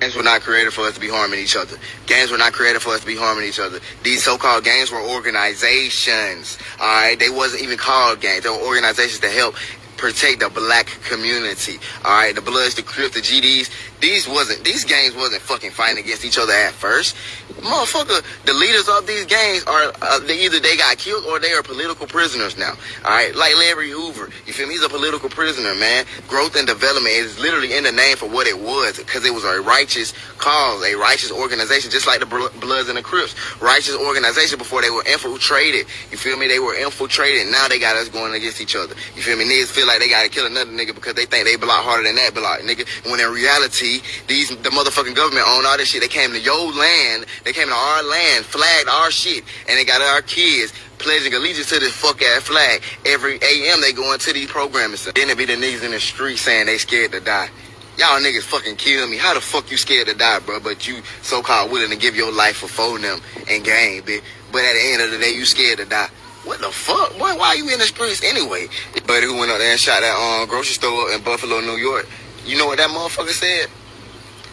Gangs were not created for us to be harming each other. Gangs were not created for us to be harming each other. These so-called gangs were organizations. All right, they wasn't even called gangs. They were organizations to help protect the black community. All right, the Bloods, the Crips, the GDs. These gangs wasn't fucking fighting against each other at first. Motherfucker, the leaders of these gangs are either they got killed or they are political prisoners now. All right, like Larry Hoover. You feel me? He's a political prisoner, man. Growth and development is literally in the name for what it was, because it was a righteous cause, a righteous organization, just like the Bloods and the Crips. Righteous organization before they were infiltrated. You feel me? They were infiltrated. Now they got us going against each other. You feel me? Niggas feel like they gotta kill another nigga because they think they block harder than that block, nigga. When in reality, the motherfucking government own all this shit. They came to your land, they came to our land, flagged our shit, and they got our kids pledging allegiance to this fuck ass flag. Every AM they go into these programs. Then it be the niggas in the street saying they scared to die. Y'all niggas fucking kill me. How the fuck you scared to die, bro? But you so-called willing to give your life for phone them and game, bitch. But at the end of the day, you scared to die. What the fuck? Boy, why are you in the streets anyway? Buddy who went up there and shot that grocery store in Buffalo, New York. You know what that motherfucker said?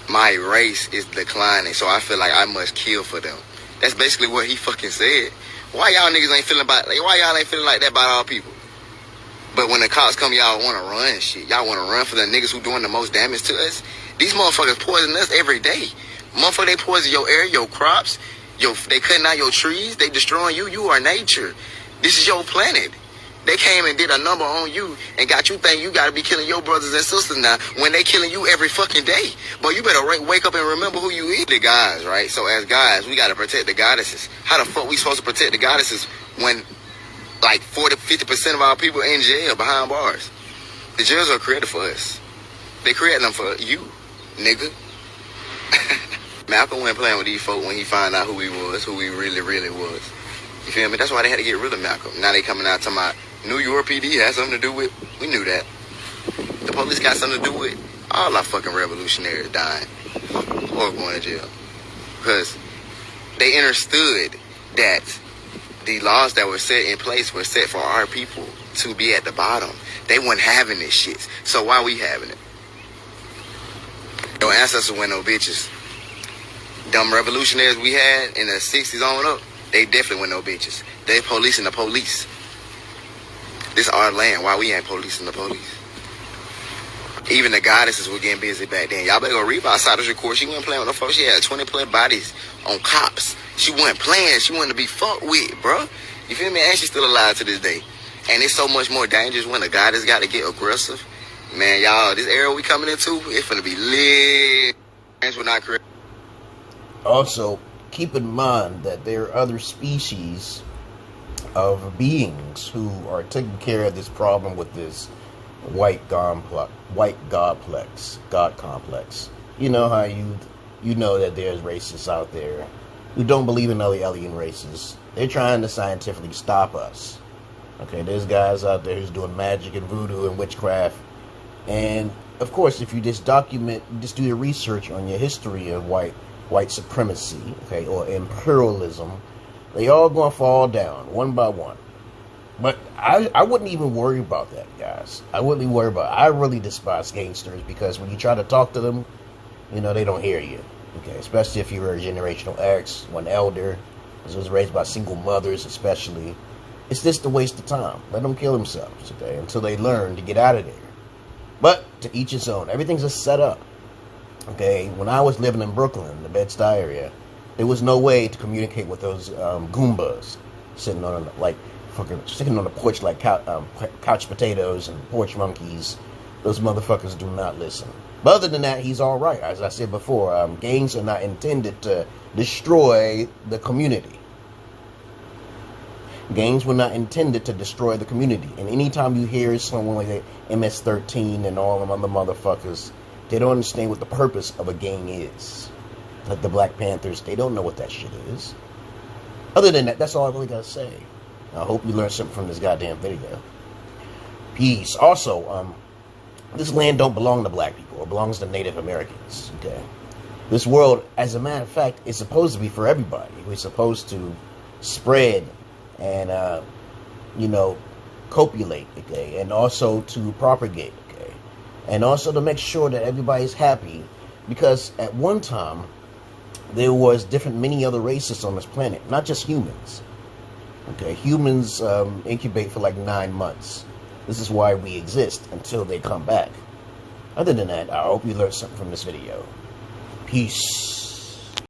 My race is declining, so I feel like I must kill for them. That's basically what he fucking said. Why y'all niggas ain't feeling why y'all ain't feeling like that about all people? But when the cops come, y'all want to run shit. Y'all want to run for the niggas who doing the most damage to us. These motherfuckers poison us every day. Motherfucker, they poison your air, your crops. They cutting out your trees. They destroying you. You are nature. This is your planet. They came and did a number on you and got you think you got to be killing your brothers and sisters now when they killing you every fucking day. But you better wake up and remember who you is. The guys, right? So as guys, we got to protect the goddesses. How the fuck we supposed to protect the goddesses when like 40-50% of our people in jail behind bars? The jails are created for us. They create them for you, nigga. Malcolm wasn't playing with these folk when he found out who he was, who he really, really was. You feel me? That's why they had to get rid of Malcolm. Now they coming out talking about New York PD has something to do with. We knew that. The police got something to do with all our fucking revolutionaries dying or going to jail. Because they understood that the laws that were set in place were set for our people to be at the bottom. They weren't having this shit. So why we having it? Your ancestors were no bitches. Dumb revolutionaries we had in the 60s on up, they definitely were no bitches. They policing the police. This our land. Why we ain't policing the police? Even the goddesses were getting busy back then. Y'all better go read about Sada's report. She wasn't playing with the folks. She had 20 plus bodies on cops. She wasn't playing. She wanted to be fucked with, bro. You feel me? And she's still alive to this day. And it's so much more dangerous when the goddess got to get aggressive. Man, y'all, this era we coming into, it's gonna be lit. We're not correct. Also, keep in mind that there are other species of beings who are taking care of this problem with this white god complex. You know how you know that there's racists out there who don't believe in other alien races. They're trying to scientifically stop us. Okay, there's guys out there who's doing magic and voodoo and witchcraft. And of course, if you just do your research on your history of white supremacy, okay, or imperialism, they all gonna fall down one by one. But I wouldn't even worry about that, guys. I wouldn't even worry about it. I really despise gangsters because when you try to talk to them, you know, they don't hear you. Okay, especially if you were a generational X, one elder, was raised by single mothers especially. It's just a waste of time. Let them kill themselves, okay, until they learn to get out of there. But to each his own. Everything's just set up. Okay, when I was living in Brooklyn, the Bed-Stuy area, there was no way to communicate with those Goombas sitting on sitting on the porch like couch potatoes and porch monkeys. Those motherfuckers do not listen. But other than that, he's all right. As I said before, gangs are not intended to destroy the community. Gangs were not intended to destroy the community. And anytime you hear someone like that, MS-13 and all them other motherfuckers, they don't understand what the purpose of a gang is. Like the Black Panthers, they don't know what that shit is. Other than that, that's all I really gotta say. I hope you learned something from this goddamn video. Peace. Also, this land don't belong to black people. It belongs to Native Americans. Okay. This world, as a matter of fact, is supposed to be for everybody. We're supposed to spread and, copulate, okay, and also to propagate, okay, and also to make sure that everybody's happy. Because at one time, there was many other races on this planet, not just humans. Okay, humans incubate for like 9 months. This is why we exist until they come back. Other than that, I hope you learned something from this video. Peace.